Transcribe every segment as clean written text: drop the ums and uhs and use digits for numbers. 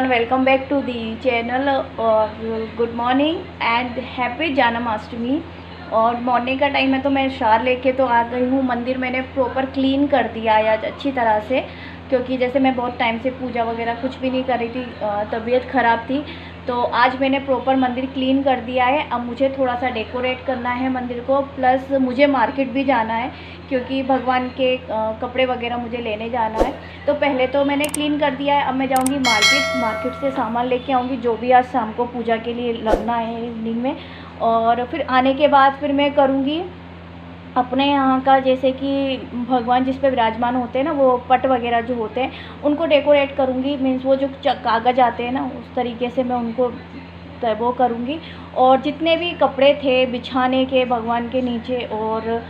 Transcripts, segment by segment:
Everyone, welcome back to the channel और good morning and happy Janmashtami. और morning का time है तो मैं शार लेके तो आ गई हूँ। मंदिर मैंने प्रॉपर क्लीन कर दिया है आज अच्छी तरह से, क्योंकि जैसे मैं बहुत टाइम से पूजा वगैरह कुछ भी नहीं कर रही थी, तबीयत ख़राब थी। तो आज मैंने प्रॉपर मंदिर क्लीन कर दिया है। अब मुझे थोड़ा सा डेकोरेट करना है मंदिर को, प्लस मुझे मार्केट भी जाना है क्योंकि भगवान के कपड़े वगैरह मुझे लेने जाना है। तो पहले तो मैंने क्लीन कर दिया है, अब मैं जाऊंगी मार्केट से सामान लेके आऊँगी जो भी आज शाम को पूजा के लिए लगना है इवनिंग में। और फिर आने के बाद फिर मैं करूँगी अपने यहाँ का, जैसे कि भगवान जिस पे विराजमान होते हैं ना, वो पट वगैरह जो होते हैं उनको डेकोरेट करूँगी। मीन्स वो जो कागज़ आते हैं ना, उस तरीके से मैं उनको वो करूँगी। और जितने भी कपड़े थे बिछाने के भगवान के नीचे और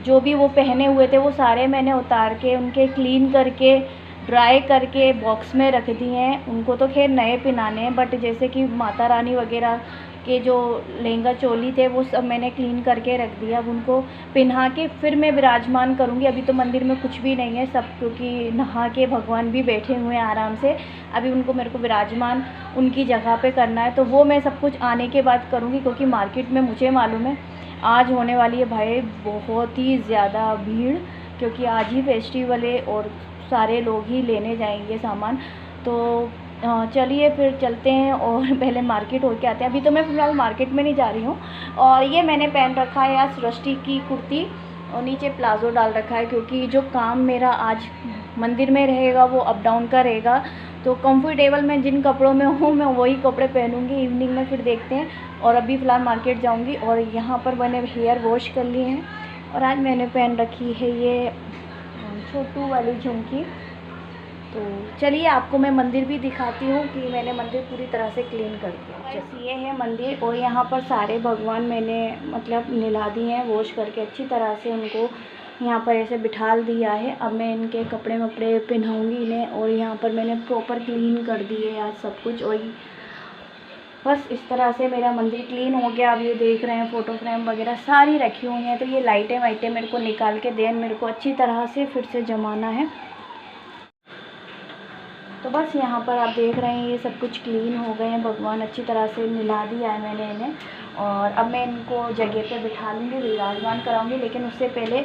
जो भी वो पहने हुए थे वो सारे मैंने उतार के उनके क्लीन करके ड्राई करके बॉक्स में रख दिए हैं। उनको तो खैर नए पहनाने हैं, बट जैसे कि माता रानी वगैरह के जो लहंगा चोली थे वो सब मैंने क्लीन करके रख दिया। अब उनको पहना के फिर मैं विराजमान करूँगी। अभी तो मंदिर में कुछ भी नहीं है सब, क्योंकि नहा के भगवान भी बैठे हुए हैं आराम से। अभी उनको मेरे को विराजमान उनकी जगह पे करना है, तो वो मैं सब कुछ आने के बाद करूँगी। क्योंकि मार्केट में मुझे मालूम है आज होने वाली है भाई बहुत ही ज़्यादा भीड़, क्योंकि आज ही फेस्टिवल है और सारे लोग ही लेने जाएंगे सामान। तो चलिए फिर चलते हैं और पहले मार्केट होके आते हैं। अभी तो मैं फ़िलहाल मार्केट में नहीं जा रही हूँ। और ये मैंने पहन रखा है आज सृष्टि की कुर्ती और नीचे प्लाज़ो डाल रखा है, क्योंकि जो काम मेरा आज मंदिर में रहेगा वो अप डाउन का रहेगा। तो कंफर्टेबल मैं जिन कपड़ों में हूँ मैं वही कपड़े पहनूँगी। इवनिंग में फिर देखते हैं। और अभी फ़िलहाल मार्केट जाऊँगी। और यहाँ पर मैंने हेयर वॉश कर लिए हैं और आज मैंने पहन रखी है ये छोटू वाली झुमकी। तो चलिए आपको मैं मंदिर भी दिखाती हूँ कि मैंने मंदिर पूरी तरह से क्लीन कर दिया। जैसे ये है मंदिर और यहाँ पर सारे भगवान मैंने मतलब नहला दिए हैं वॉश करके अच्छी तरह से, उनको यहाँ पर ऐसे बिठाल दिया है। अब मैं इनके कपड़े वपड़े पहनाऊँगी इन्हें। और यहाँ पर मैंने प्रॉपर क्लीन कर दिए आज सब कुछ। और बस इस तरह से मेरा मंदिर क्लीन हो गया। अब ये देख रहे हैं फ़ोटो फ्रेम वगैरह सारी रखी हुई हैं। तो ये लाइटें वाइटें मेरे को निकाल के देन मेरे को अच्छी तरह से फिर से जमाना है। तो बस यहाँ पर आप देख रहे हैं ये सब कुछ क्लीन हो गए हैं, भगवान अच्छी तरह से मिला दिया है मैंने इन्हें। और अब मैं इनको जगह पे बिठा लूँगी, विराजमान कराऊँगी। लेकिन उससे पहले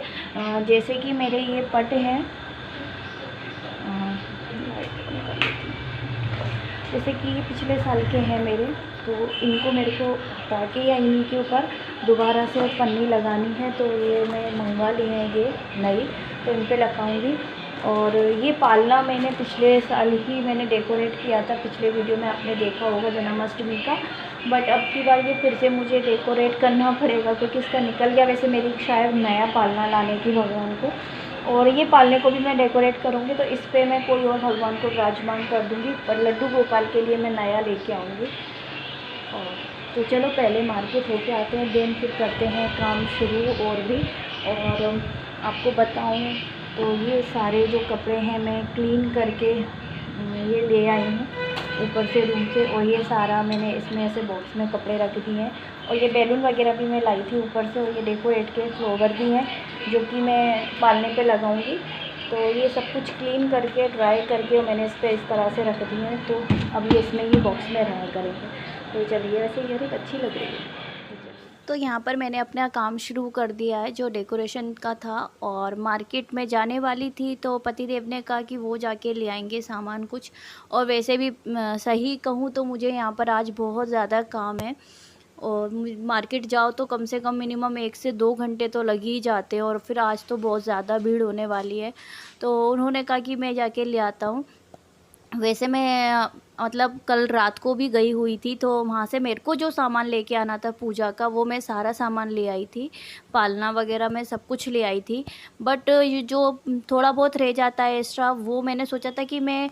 जैसे कि मेरे ये पट हैं, जैसे कि ये पिछले साल के हैं मेरे, तो इनको मेरे को हटा के या इन्हीं के ऊपर दोबारा से पन्नी लगानी है। तो ये मैं मंगवा ली है ये नई, तो इन पर लगाऊँगी। और ये पालना मैंने पिछले साल ही मैंने डेकोरेट किया था, पिछले वीडियो में आपने देखा होगा जन्माष्टमी का। बट अब की बार ये फिर से मुझे डेकोरेट करना पड़ेगा क्योंकि इसका निकल गया। वैसे मेरी शायद नया पालना लाने की भगवान को, और ये पालने को भी मैं डेकोरेट करूँगी। तो इस पर मैं कोई और भगवान को विराजमान कर दूँगी। और लड्डू गोपाल के लिए मैं नया लेके आऊँगी। और तो चलो पहले मार्केट होके आते हैं, देन फिर करते हैं काम शुरू और भी। और आपको बताऊँ तो ये सारे जो कपड़े हैं मैं क्लीन करके ये ले आई हूँ ऊपर से रूम से। और ये सारा मैंने इसमें ऐसे बॉक्स में कपड़े रख दिए हैं। और ये बैलून वगैरह भी मैं लाई थी ऊपर से। और ये डेकोरेट के फ्लावर भी हैं जो कि मैं पालने पे लगाऊंगी। तो ये सब कुछ क्लीन करके ड्राई करके मैंने इस पर इस तरह से रख दिए हैं। तो अब ये इसमें ही बॉक्स में रहा करेंगे। तो चलिए, वैसे ये अच्छी लग रही है। तो यहाँ पर मैंने अपना काम शुरू कर दिया है जो डेकोरेशन का था। और मार्केट में जाने वाली थी तो पतिदेव ने कहा कि वो जाके ले आएंगे सामान कुछ। और वैसे भी सही कहूँ तो मुझे यहाँ पर आज बहुत ज़्यादा काम है। और मार्केट जाओ तो कम से कम मिनिमम 1 से 2 घंटे तो लग ही जाते हैं। और फिर आज तो बहुत ज़्यादा भीड़ होने वाली है, तो उन्होंने कहा कि मैं जाके ले आता हूँ। वैसे मैं मतलब कल रात को भी गई हुई थी, तो वहाँ से मेरे को जो सामान लेके आना था पूजा का वो मैं सारा सामान ले आई थी। पालना वगैरह मैं सब कुछ ले आई थी। बट ये जो थोड़ा बहुत रह जाता है एक्स्ट्रा, वो मैंने सोचा था कि मैं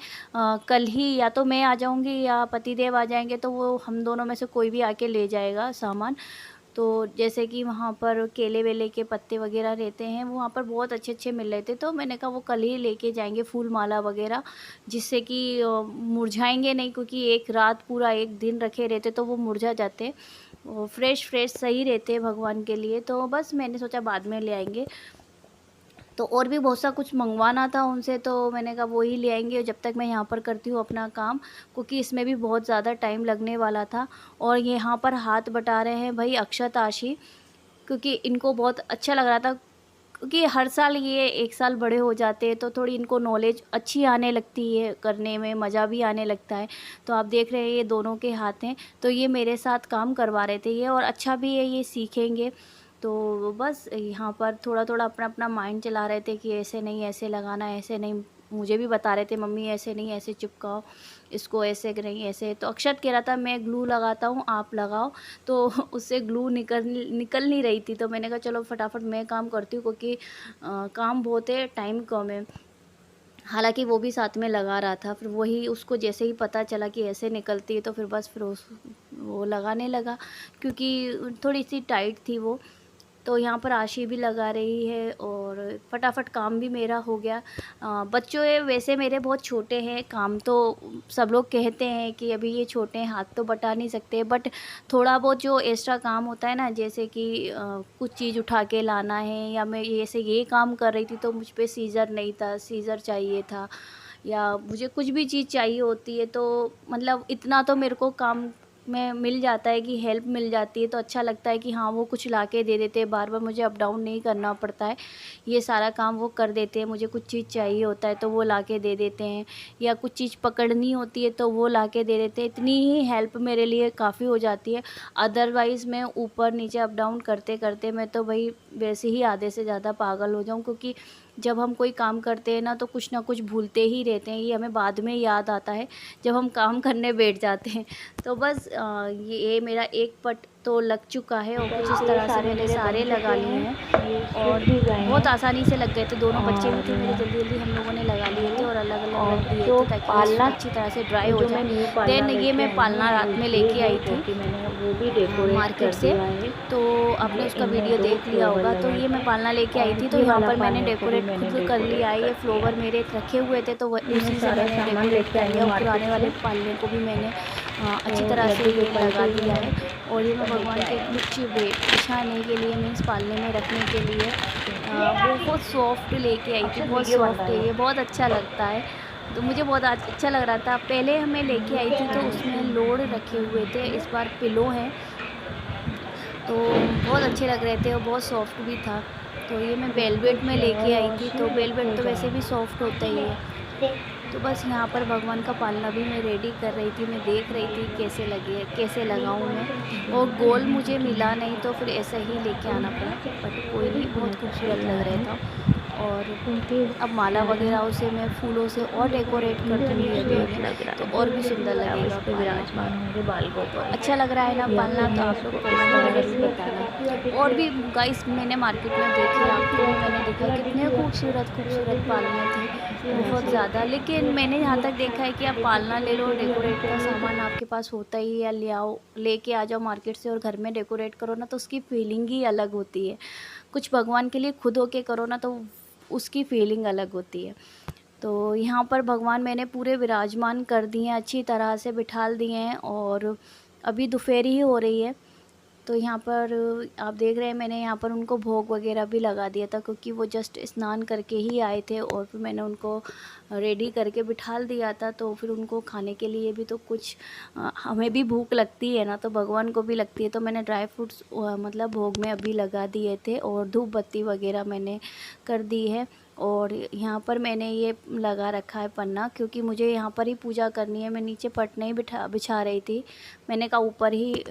कल ही या तो मैं आ जाऊँगी या पतिदेव आ जाएंगे, तो वो हम दोनों में से कोई भी आके ले जाएगा सामान। तो जैसे कि वहाँ पर केले वेले के पत्ते वगैरह रहते हैं, वहाँ पर बहुत अच्छे अच्छे मिल रहे थे। तो मैंने कहा वो कल ही लेके जाएंगे फूल माला वगैरह, जिससे कि मुरझाएंगे नहीं, क्योंकि एक रात पूरा एक दिन रखे रहते तो वो मुरझा जाते। वो फ्रेश फ्रेश सही रहते हैं भगवान के लिए। तो बस मैंने सोचा बाद में ले आएंगे। तो और भी बहुत सा कुछ मंगवाना था उनसे, तो मैंने कहा वो ही ले आएंगे जब तक मैं यहाँ पर करती हूँ अपना काम, क्योंकि इसमें भी बहुत ज़्यादा टाइम लगने वाला था। और यहाँ पर हाथ बटा रहे हैं भाई अक्षत आशी, क्योंकि इनको बहुत अच्छा लग रहा था, क्योंकि हर साल ये 1 साल बड़े हो जाते हैं तो थोड़ी इनको नॉलेज अच्छी आने लगती है, करने में मज़ा भी आने लगता है। तो आप देख रहे हैं ये दोनों के हाथ हैं, तो ये मेरे साथ काम करवा रहे थे ये, और अच्छा भी है, ये सीखेंगे। तो बस यहाँ पर थोड़ा-थोड़ा अपना-अपना माइंड चला रहे थे कि ऐसे नहीं, ऐसे लगाना है, ऐसे नहीं। मुझे भी बता रहे थे मम्मी ऐसे नहीं, ऐसे चिपकाओ, इसको ऐसे नहीं, ऐसे। तो अक्षत कह रहा था मैं ग्लू लगाता हूँ, आप लगाओ। तो उससे ग्लू निकल नहीं रही थी, तो मैंने कहा चलो फटाफट मैं काम करती हूँ, क्योंकि काम बहुत है, टाइम कम है। हालाँकि वो भी साथ में लगा रहा था, फिर वही उसको जैसे ही पता चला कि ऐसे निकलती है तो फिर बस फिर वो लगाने लगा, क्योंकि थोड़ी-सी टाइट थी वो। तो यहाँ पर आशी भी लगा रही है और फटाफट काम भी मेरा हो गया। बच्चों ये वैसे मेरे बहुत छोटे हैं, काम तो सब लोग कहते हैं कि अभी ये छोटे हैं, हाथ तो बटा नहीं सकते, बट थोड़ा बहुत जो एक्स्ट्रा काम होता है ना, जैसे कि कुछ चीज़ उठा के लाना है, या मैं ऐसे ये काम कर रही थी तो मुझ पे सीज़र नहीं था, सीज़र चाहिए था, या मुझे कुछ भी चीज़ चाहिए होती है, तो मतलब इतना तो मेरे को काम में मिल जाता है कि हेल्प मिल जाती है, तो अच्छा लगता है कि हाँ वो कुछ ला के दे देते हैं, बार बार मुझे अप डाउन नहीं करना पड़ता है, ये सारा काम वो कर देते हैं। मुझे कुछ चीज़ चाहिए होता है तो वो ला के दे देते हैं, या कुछ चीज़ पकड़नी होती है तो वो ला के दे देते हैं। इतनी ही हेल्प मेरे लिए काफ़ी हो जाती है। अदरवाइज़ मैं ऊपर नीचे अप डाउन करते करते मैं तो भाई वैसे ही आधे से ज़्यादा पागल हो जाऊँ, क्योंकि जब हम कोई काम करते हैं ना तो कुछ ना कुछ भूलते ही रहते हैं, ये हमें बाद में याद आता है जब हम काम करने बैठ जाते हैं। तो बस ये मेरा एक पट तो लग चुका है, और कुछ इस तरह से मैंने सारे लगा लिए हैं, और बहुत आसानी से लग गए थे। दोनों बच्चे भी थे मेरे, जल्दी जल्दी हम लोगों ने लगा लिए थे और अलग अलग रख दिए थे, ताकि ये अच्छी तरह से ड्राई हो जाए। देन ये मैं पालना रात में लेके आई थी मार्केट से, तो आपने उसका वीडियो देख लिया होगा। तो ये मैं पालना लेके आई थी, तो यहाँ पर मैंने डेकोरेट खुद कर लिया है। ये फ्लावर मेरे रखे हुए थे तो उसी से मैंने डेकोरेट कर लिया, और पुराने वाले पालने को भी मैंने अच्छी तरह से ये लगा दिया है। और ये मैं भगवान के कुछ बिछाने के लिए, मीन्स पालने में रखने के लिए वो बहुत सॉफ्ट लेके आई थी, बहुत सॉफ्ट है ये, बहुत अच्छा लगता है। तो मुझे बहुत अच्छा लग रहा था। पहले हमें लेके आई थी तो उसमें लोड रखे हुए थे, इस बार पिलो हैं, तो बहुत अच्छे लग रहे थे और बहुत सॉफ्ट भी था। तो ये मैं वेलवेट में लेके आई थी, तो वेलवेट तो वैसे भी सॉफ्ट होता ही है। तो बस यहाँ पर भगवान का पालना भी मैं रेडी कर रही थी, मैं देख रही थी कैसे लगे, कैसे लगाऊँ मैं। और गोल मुझे मिला नहीं तो फिर ऐसा ही लेके आना पड़ा, बट कोई नहीं, बहुत खूबसूरत लग रहा था। और अब माला वगैरह उसे मैं फूलों से और डेकोरेट कर दूँगी अभी, तो और भी सुंदर लगेगा। विराजमान होंगे बालकों पर, अच्छा लग रहा है ना पालना, तो आप लोग कमेंट में ज़रूर बताना। और भी गाइस मैंने मार्केट में देखे, आपको मैंने देखा कितने खूबसूरत खूबसूरत पालने थे, बहुत ज़्यादा। लेकिन मैंने यहाँ तक देखा है कि आप पालना ले लो, डेकोरेट का सामान आपके पास होता ही है, या ले आओ, लेके आ जाओ मार्केट से और घर में डेकोरेट करो ना, तो उसकी फीलिंग ही अलग होती है। कुछ भगवान के लिए खुद होके करो ना, तो उसकी फीलिंग अलग होती है। तो यहाँ पर भगवान मैंने पूरे विराजमान कर दिए हैं, अच्छी तरह से बिठाल दिए हैं, और अभी दोपहर ही हो रही है। तो यहाँ पर आप देख रहे हैं मैंने यहाँ पर उनको भोग वगैरह भी लगा दिया था, क्योंकि वो जस्ट स्नान करके ही आए थे, और फिर मैंने उनको रेडी करके बिठाल दिया था। तो फिर उनको खाने के लिए भी तो कुछ हमें भी भूख लगती है ना, तो भगवान को भी लगती है। तो मैंने ड्राई फ्रूट्स मतलब भोग में अभी लगा दिए थे, और धूप बत्ती वगैरह मैंने कर दी है। और यहाँ पर मैंने ये लगा रखा है पन्ना, क्योंकि मुझे यहाँ पर ही पूजा करनी है। मैं नीचे पट नहीं बिछा रही थी, मैंने कहा ऊपर ही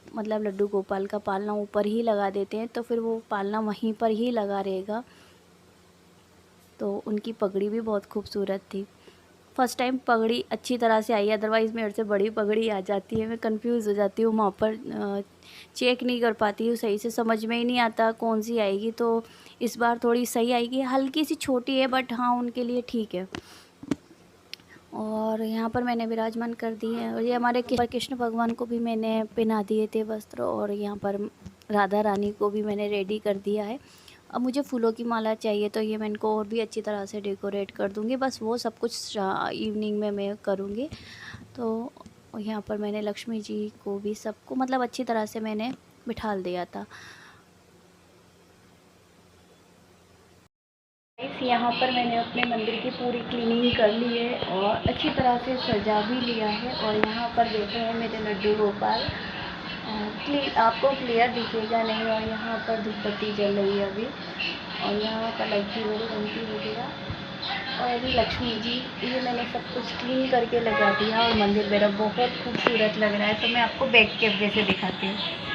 मतलब लड्डू गोपाल का पालना ऊपर ही लगा देते हैं, तो फिर वो पालना वहीं पर ही लगा रहेगा। तो उनकी पगड़ी भी बहुत खूबसूरत थी। फर्स्ट टाइम पगड़ी अच्छी तरह से आई, अदरवाइज़ मेरे से बड़ी पगड़ी आ जाती है, मैं कंफ्यूज हो जाती हूँ, वहाँ पर चेक नहीं कर पाती हूँ सही से, समझ में ही नहीं आता कौन सी आएगी। तो इस बार थोड़ी सही आएगी, हल्की सी छोटी है बट हाँ उनके लिए ठीक है। और यहाँ पर मैंने विराजमान कर दिए हैं, और ये हमारे कृष्ण भगवान को भी मैंने पहना दिए थे वस्त्र, और यहाँ पर राधा रानी को भी मैंने रेडी कर दिया है। अब मुझे फूलों की माला चाहिए, तो ये मैं इनको और भी अच्छी तरह से डेकोरेट कर दूँगी, बस वो सब कुछ इवनिंग में मैं करूँगी। तो यहाँ पर मैंने लक्ष्मी जी को भी सबको मतलब अच्छी तरह से मैंने बिठाल दिया था। यहाँ पर मैंने अपने मंदिर की पूरी क्लीनिंग कर ली है और अच्छी तरह से सजा भी लिया है। और यहाँ पर देखे हैं मेरे लड्डू गोपाल, आपको क्लियर दिखेगा नहीं। और यहाँ पर धूपबत्ती जल रही है अभी, और यहाँ पर लड़की बड़ी बनती वगैरह, और अभी लक्ष्मी जी, ये मैंने सब कुछ क्लीन करके लगा दिया और मंदिर मेरा बहुत खूबसूरत लग रहा है। तो मैं आपको बैक कैमरे से दिखाती हूँ।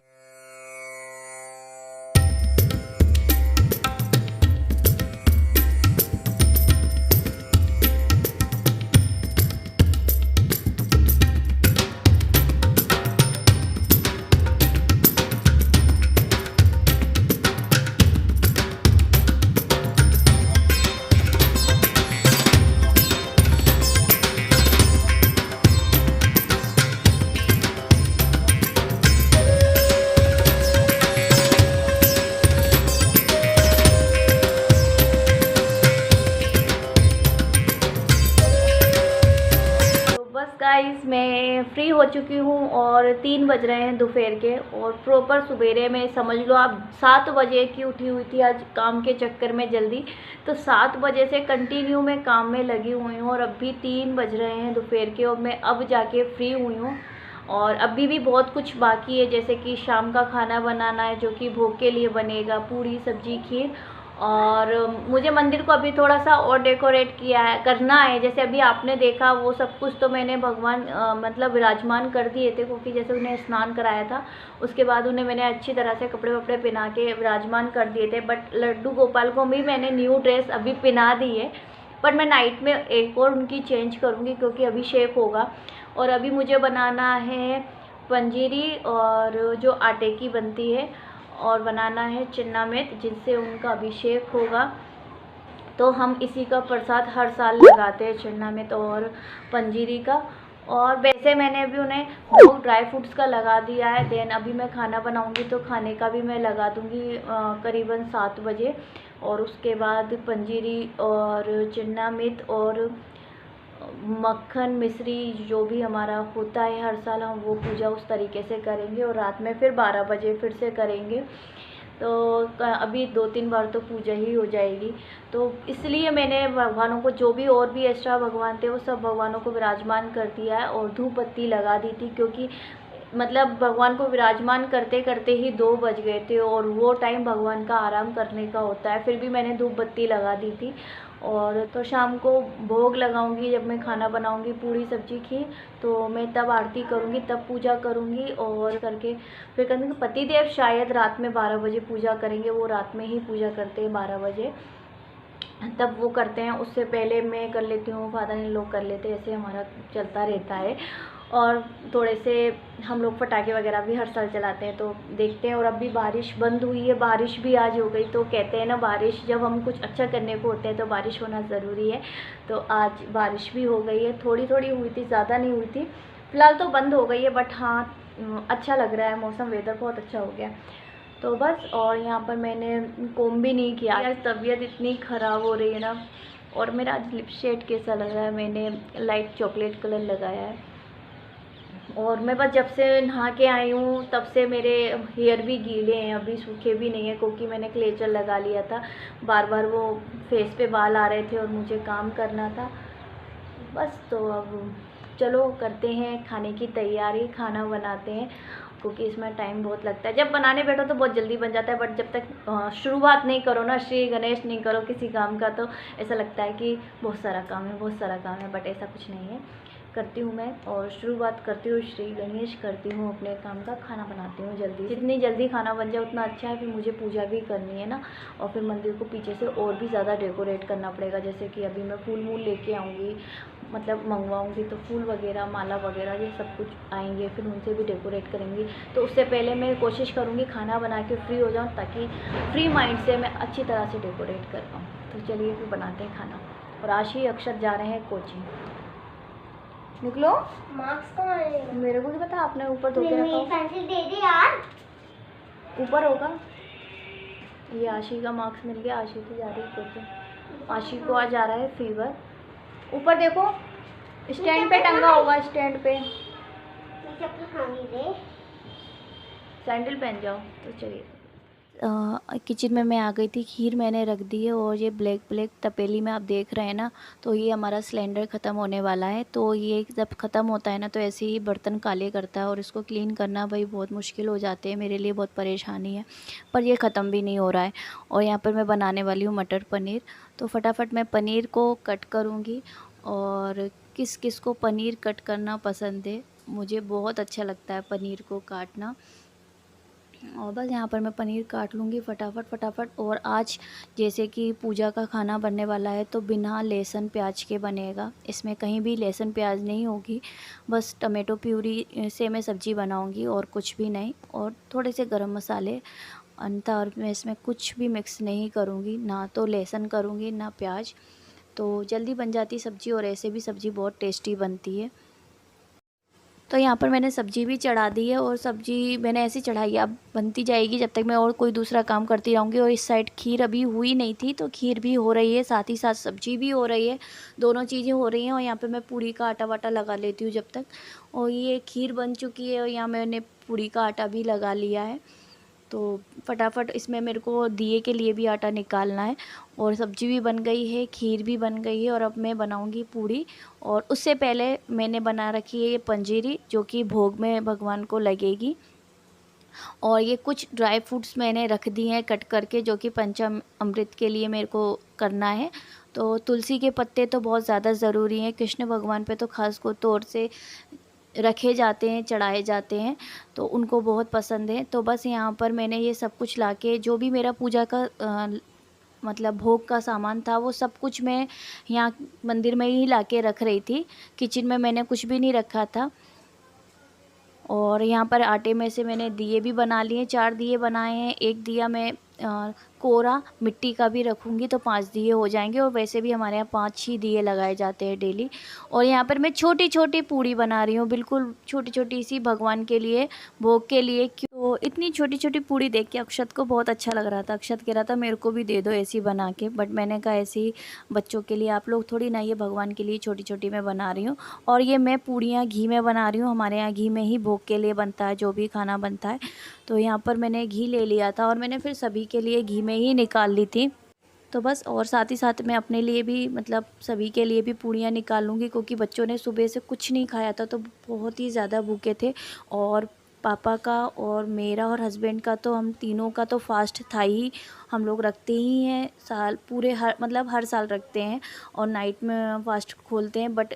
गाइस मैं फ्री हो चुकी हूँ और 3 बज रहे हैं दोपहर के, और प्रॉपर सवेरे में समझ लो आप 7 बजे की उठी हुई थी आज काम के चक्कर में जल्दी। तो 7 बजे से कंटिन्यू मैं काम में लगी हुई हूँ और अभी 3 बज रहे हैं दोपहर के, और मैं अब जाके फ्री हुई हूँ। और अभी भी बहुत कुछ बाकी है, जैसे कि शाम का खाना बनाना है जो कि भोग के लिए बनेगा, पूरी सब्जी खीर। और मुझे मंदिर को अभी थोड़ा सा और डेकोरेट करना है। जैसे अभी आपने देखा वो सब कुछ तो मैंने भगवान मतलब विराजमान कर दिए थे, क्योंकि जैसे उन्हें स्नान कराया था उसके बाद उन्हें मैंने अच्छी तरह से कपड़े वपड़े पहना के विराजमान कर दिए थे। बट लड्डू गोपाल को भी मैंने न्यू ड्रेस अभी पहना दी है, पर मैं नाइट में एक और उनकी चेंज करूँगी क्योंकि अभिषेक होगा। और अभी मुझे बनाना है पंजीरी, और जो आटे की बनती है, और बनाना है चिन्नामेत जिनसे उनका अभिषेक होगा। तो हम इसी का प्रसाद हर साल लगाते हैं, चिन्नामेत और पंजीरी का। और वैसे मैंने अभी उन्हें वो ड्राई फ्रूट्स का लगा दिया है। देन अभी मैं खाना बनाऊंगी तो खाने का भी मैं लगा दूंगी करीबन 7 बजे। और उसके बाद पंजीरी और चिन्नामेत और मक्खन मिश्री जो भी हमारा होता है हर साल, हम वो पूजा उस तरीके से करेंगे। और रात में फिर 12 बजे फिर से करेंगे। तो अभी 2-3 बार तो पूजा ही हो जाएगी। तो इसलिए मैंने भगवानों को, जो भी और भी एक्स्ट्रा भगवान थे वो सब भगवानों को विराजमान कर दिया है और धूप बत्ती लगा दी थी, क्योंकि मतलब भगवान को विराजमान करते करते ही 2 बज गए थे और वो टाइम भगवान का आराम करने का होता है। फिर भी मैंने धूप बत्ती लगा दी थी। और तो शाम को भोग लगाऊंगी, जब मैं खाना बनाऊंगी पूरी सब्जी खीर, तो मैं तब आरती करूंगी, तब पूजा करूंगी। और करके फिर करेंगे पतिदेव शायद रात में 12 बजे पूजा करेंगे, वो रात में ही पूजा करते हैं 12 बजे, तब वो करते हैं। उससे पहले मैं कर लेती हूँ, फादर इन लोग कर लेते हैं, ऐसे हमारा चलता रहता है। और थोड़े से हम लोग पटाखे वगैरह भी हर साल चलाते हैं, तो देखते हैं। और अभी बारिश बंद हुई है, बारिश भी आज हो गई। तो कहते हैं ना, बारिश जब हम कुछ अच्छा करने को होते हैं तो बारिश होना ज़रूरी है। तो आज बारिश भी हो गई है, थोड़ी थोड़ी हुई थी, ज़्यादा नहीं हुई थी। फ़िलहाल तो बंद हो गई है, बट हाँ अच्छा लग रहा है मौसम, वेदर बहुत अच्छा हो गया। तो बस, और यहाँ पर मैंने कोम भी नहीं किया, आज तबीयत इतनी ख़राब हो रही है ना। और मेरा आज लिप शेड कैसा लग रहा है, मैंने लाइट चॉकलेट कलर लगाया है। और मैं बस जब से नहा के आई हूँ तब से मेरे हेयर भी गीले हैं, अभी सूखे भी नहीं है, क्योंकि मैंने क्लेचर लगा लिया था। बार बार वो फेस पे बाल आ रहे थे और मुझे काम करना था। बस, तो अब चलो करते हैं खाने की तैयारी, खाना बनाते हैं, क्योंकि इसमें टाइम बहुत लगता है। जब बनाने बैठो तो बहुत जल्दी बन जाता है, बट जब तक शुरुआत नहीं करो ना, श्री गणेश नहीं करो किसी काम का, तो ऐसा लगता है कि बहुत सारा काम है, बहुत सारा काम है। बट ऐसा कुछ नहीं है, करती हूँ मैं, और शुरुआत करती हूँ श्री गणेश करती हूँ अपने काम का, खाना बनाती हूँ जल्दी। जितनी जल्दी खाना बन जाए उतना अच्छा है, फिर मुझे पूजा भी करनी है ना। और फिर मंदिर को पीछे से और भी ज़्यादा डेकोरेट करना पड़ेगा, जैसे कि अभी मैं फूल वूल लेके आऊँगी, मतलब मंगवाऊँगी, तो फूल वगैरह, माला वगैरह ये सब कुछ आएंगे, फिर उनसे भी डेकोरेट करेंगी। तो उससे पहले मैं कोशिश करूँगी खाना बना के फ्री हो जाऊँ, ताकि फ्री माइंड से मैं अच्छी तरह से डेकोरेट कर पाऊँ। तो चलिए फिर बनाते हैं खाना। और आज ही अक्षर जा रहे हैं कोचिंग। निकलो, मार्क्स कहाँ है? मेरे को भी पता, आपने ऊपर धो के मेरी रखा पेंसिल दे दे यार। ऊपर होगा। ये आशी का मार्क्स मिल गया, आशी की जा रही है कोचिंग। आशी को आ जा रहा है फीवर। ऊपर देखो, स्टैंड पे टंगा होगा, स्टैंड पे। मैं चप्पल खानी दे। सैंडल पहन जाओ। तो चलिए किचन में मैं आ गई थी। खीर मैंने रख दी है और ये ब्लैक ब्लैक तपेली में आप देख रहे हैं ना, तो ये हमारा सिलेंडर ख़त्म होने वाला है। तो ये जब ख़त्म होता है ना, तो ऐसे ही बर्तन काले करता है और इसको क्लीन करना भाई बहुत मुश्किल हो जाते हैं, मेरे लिए बहुत परेशानी है। पर ये ख़त्म भी नहीं हो रहा है। और यहाँ पर मैं बनाने वाली हूँ मटर पनीर। तो फटाफट मैं पनीर को कट करूँगी। और किस किस को पनीर कट करना पसंद है, मुझे बहुत अच्छा लगता है पनीर को काटना। और बस यहाँ पर मैं पनीर काट लूँगी फटाफट फटाफट। और आज जैसे कि पूजा का खाना बनने वाला है, तो बिना लहसुन प्याज के बनेगा। इसमें कहीं भी लहसुन प्याज नहीं होगी, बस टमाटो प्यूरी से मैं सब्ज़ी बनाऊँगी और कुछ भी नहीं। और थोड़े से गरम मसाले अन्यथा, और मैं इसमें कुछ भी मिक्स नहीं करूँगी, ना तो लहसुन करूँगी ना प्याज। तो जल्दी बन जाती सब्ज़ी और ऐसे भी सब्ज़ी बहुत टेस्टी बनती है। तो यहाँ पर मैंने सब्ज़ी भी चढ़ा दी है और सब्ज़ी मैंने ऐसी चढ़ाई है, अब बनती जाएगी जब तक मैं और कोई दूसरा काम करती रहूँगी। और इस साइड खीर अभी हुई नहीं थी, तो खीर भी हो रही है, साथ ही साथ सब्ज़ी भी हो रही है, दोनों चीज़ें हो रही हैं। और यहाँ पे मैं पूड़ी का आटा वाटा लगा लेती हूँ जब तक। और ये खीर बन चुकी है और यहाँ मैंने पूड़ी का आटा भी लगा लिया है। तो फटाफट इसमें मेरे को दिए के लिए भी आटा निकालना है। और सब्ज़ी भी बन गई है, खीर भी बन गई है, और अब मैं बनाऊंगी पूड़ी। और उससे पहले मैंने बना रखी है ये पंजीरी, जो कि भोग में भगवान को लगेगी। और ये कुछ ड्राई फ्रूट्स मैंने रख दिए हैं कट करके, जो कि पंचामृत के लिए मेरे को करना है। तो तुलसी के पत्ते तो बहुत ज़्यादा ज़रूरी हैं, कृष्ण भगवान पे तो ख़ास तौर से रखे जाते हैं, चढ़ाए जाते हैं, तो उनको बहुत पसंद है। तो बस यहाँ पर मैंने ये सब कुछ लाके, जो भी मेरा पूजा का मतलब भोग का सामान था, वो सब कुछ मैं यहाँ मंदिर में ही लाके रख रही थी। किचन में मैंने कुछ भी नहीं रखा था। और यहाँ पर आटे में से मैंने दिए भी बना लिए, 4 दिए बनाए हैं। एक दिया मैं कोरा मिट्टी का भी रखूँगी तो 5 दिए हो जाएंगे। और वैसे भी हमारे यहाँ 5 ही दिए लगाए जाते हैं डेली। और यहाँ पर मैं छोटी छोटी पूड़ी बना रही हूँ, बिल्कुल छोटी छोटी सी, भगवान के लिए, भोग के लिए। क्यों इतनी छोटी छोटी पूड़ी देख के अक्षत को बहुत अच्छा लग रहा था। अक्षत कह रहा था मेरे को भी दे दो ऐसी बना के, बट मैंने कहा ऐसे ही बच्चों के लिए, आप लोग थोड़ी ना, ये भगवान के लिए छोटी छोटी मैं बना रही हूँ। और ये मैं पूड़ियाँ घी में बना रही हूँ, हमारे यहाँ घी में ही भोग के लिए बनता है जो भी खाना बनता है। तो यहाँ पर मैंने घी ले लिया था और मैंने फिर सभी के लिए घी में ही निकाल ली थी। तो बस, और साथ ही साथ मैं अपने लिए भी, मतलब सभी के लिए भी पूड़ियाँ निकाल लूँगी, क्योंकि बच्चों ने सुबह से कुछ नहीं खाया था, तो बहुत ही ज़्यादा भूखे थे। और पापा का और मेरा और हस्बैंड का, तो हम तीनों का तो फास्ट था ही। हम लोग रखते ही हैं साल पूरे, हर साल रखते हैं और नाइट में फास्ट खोलते हैं। बट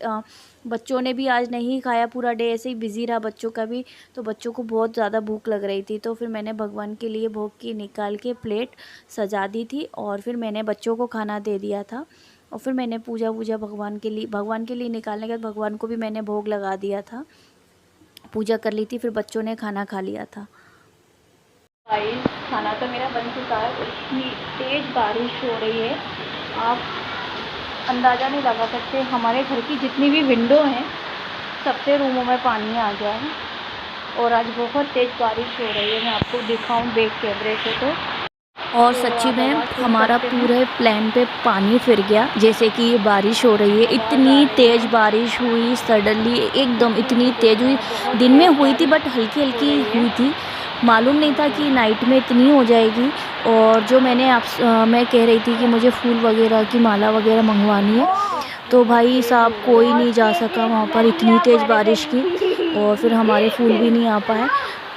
बच्चों ने भी आज नहीं खाया, पूरा डे ऐसे ही बिज़ी रहा बच्चों का भी। तो बच्चों को बहुत ज़्यादा भूख लग रही थी, तो फिर मैंने भगवान के लिए भोग की निकाल के प्लेट सजा दी थी और फिर मैंने बच्चों को खाना दे दिया था। और फिर मैंने पूजा भगवान के लिए निकालने के बाद भगवान को भी मैंने भोग लगा दिया था, पूजा कर ली थी, फिर बच्चों ने खाना खा लिया था। गाइस, खाना तो मेरा बन चुका है। इतनी तेज़ बारिश हो रही है, आप अंदाज़ा नहीं लगा सकते। हमारे घर की जितनी भी विंडो हैं, सबसे रूमों में पानी आ गया है। और आज बहुत तेज़ बारिश हो रही है, मैं आपको दिखाऊं बैक कैमरे से। तो और सच्ची में हमारा पूरे प्लान पे पानी फिर गया, जैसे कि ये बारिश हो रही है। इतनी तेज़ बारिश हुई सडनली, एकदम इतनी तेज़ हुई। दिन में हुई थी बट हल्की हल्की हुई थी, मालूम नहीं था कि नाइट में इतनी हो जाएगी। और जो मैं कह रही थी कि मुझे फूल वगैरह की माला वगैरह मंगवानी है, तो भाई साहब कोई नहीं जा सका वहाँ पर, इतनी तेज़ बारिश की। और फिर हमारे फूल भी नहीं आ पाए।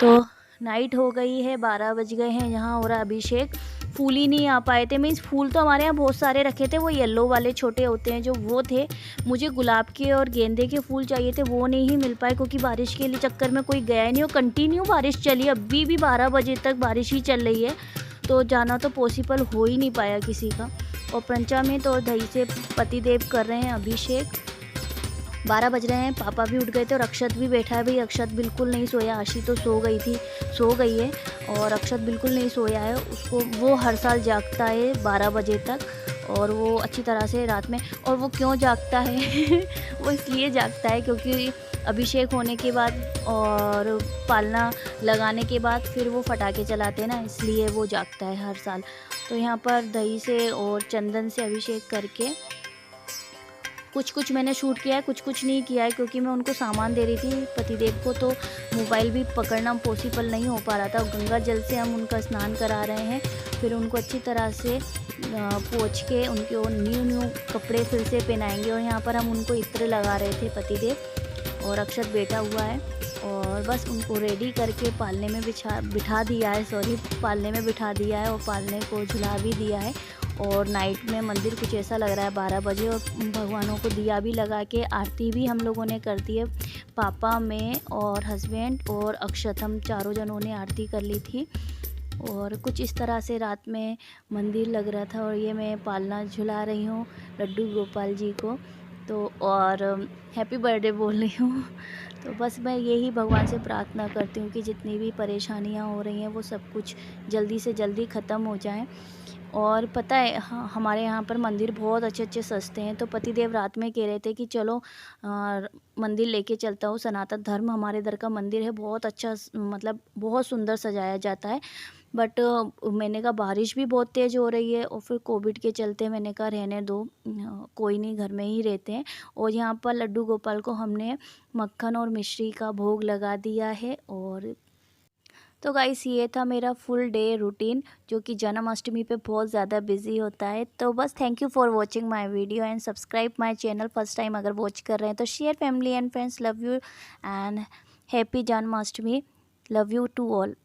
तो नाइट हो गई है, 12 बज गए हैं, यहाँ हो रहा अभिषेक। फूल ही नहीं आ पाए थे। मीन्स फूल तो हमारे यहाँ बहुत सारे रखे थे, वो येलो वाले छोटे होते हैं जो, वो थे। मुझे गुलाब के और गेंदे के फूल चाहिए थे, वो नहीं ही मिल पाए, क्योंकि बारिश के लिए चक्कर में कोई गया ही नहीं। और कंटिन्यू बारिश चली, अभी भी 12 बजे तक बारिश ही चल रही है, तो जाना तो पॉसिबल हो ही नहीं पाया किसी का। और पंचा में तो दही से पतिदेव कर रहे हैं अभिषेक। 12 बज रहे हैं, पापा भी उठ गए थे और अक्षत भी बैठा है। भाई अक्षत बिल्कुल नहीं सोया, आशी तो सो गई है और अक्षत बिल्कुल नहीं सोया है। उसको, वो हर साल जागता है 12 बजे तक, और वो अच्छी तरह से रात में। और वो क्यों जागता है वो इसलिए जागता है क्योंकि अभिषेक होने के बाद और पालना लगाने के बाद फिर वो पटाखे चलाते हैं ना, इसलिए वो जागता है हर साल। तो यहाँ पर दही से और चंदन से अभिषेक करके कुछ कुछ मैंने शूट किया है, कुछ कुछ नहीं किया है, क्योंकि मैं उनको सामान दे रही थी पतिदेव को, तो मोबाइल भी पकड़ना पॉसिबल नहीं हो पा रहा था। गंगा जल से हम उनका स्नान करा रहे हैं, फिर उनको अच्छी तरह से पोंछ के उनको न्यू कपड़े फिर से पहनाएंगे। और यहाँ पर हम उनको इत्र लगा रहे थे पतिदेव, और अक्षत बैठा हुआ है, और बस उनको रेडी करके पालने में बिठा दिया है, पालने में बिठा दिया है, और पालने को झुला भी दिया है। और नाइट में मंदिर कुछ ऐसा लग रहा है 12 बजे, और भगवानों को दिया भी लगा के आरती भी हम लोगों ने कर दी है। पापा, मैं और हस्बैंड और अक्षत, हम चारों जनों ने आरती कर ली थी। और कुछ इस तरह से रात में मंदिर लग रहा था। और ये मैं पालना झुला रही हूँ लड्डू गोपाल जी को, तो और हैप्पी बर्थडे बोल रही हूँ। तो बस मैं यही भगवान से प्रार्थना करती हूँ कि जितनी भी परेशानियाँ हो रही हैं वो सब कुछ जल्दी से जल्दी ख़त्म हो जाएं। और पता है हमारे यहाँ पर मंदिर बहुत अच्छे सजते हैं, तो पतिदेव रात में कह रहे थे कि चलो मंदिर लेके चलता हूँ। सनातन धर्म हमारे इधर का मंदिर है, बहुत अच्छा, मतलब बहुत सुंदर सजाया जाता है। बट मैंने कहा बारिश भी बहुत तेज़ हो रही है, और फिर कोविड के चलते मैंने कहा रहने दो, कोई नहीं, घर में ही रहते हैं। और यहाँ पर लड्डू गोपाल को हमने मक्खन और मिश्री का भोग लगा दिया है। और तो गाइस ये था मेरा फुल डे रूटीन, जो कि जन्माष्टमी पे बहुत ज़्यादा बिजी होता है। तो बस thank you for watching my video and subscribe my channel. First time अगर वॉच कर रहे हैं तो share, family and friends, love you and happy Janmashtami, love you to all.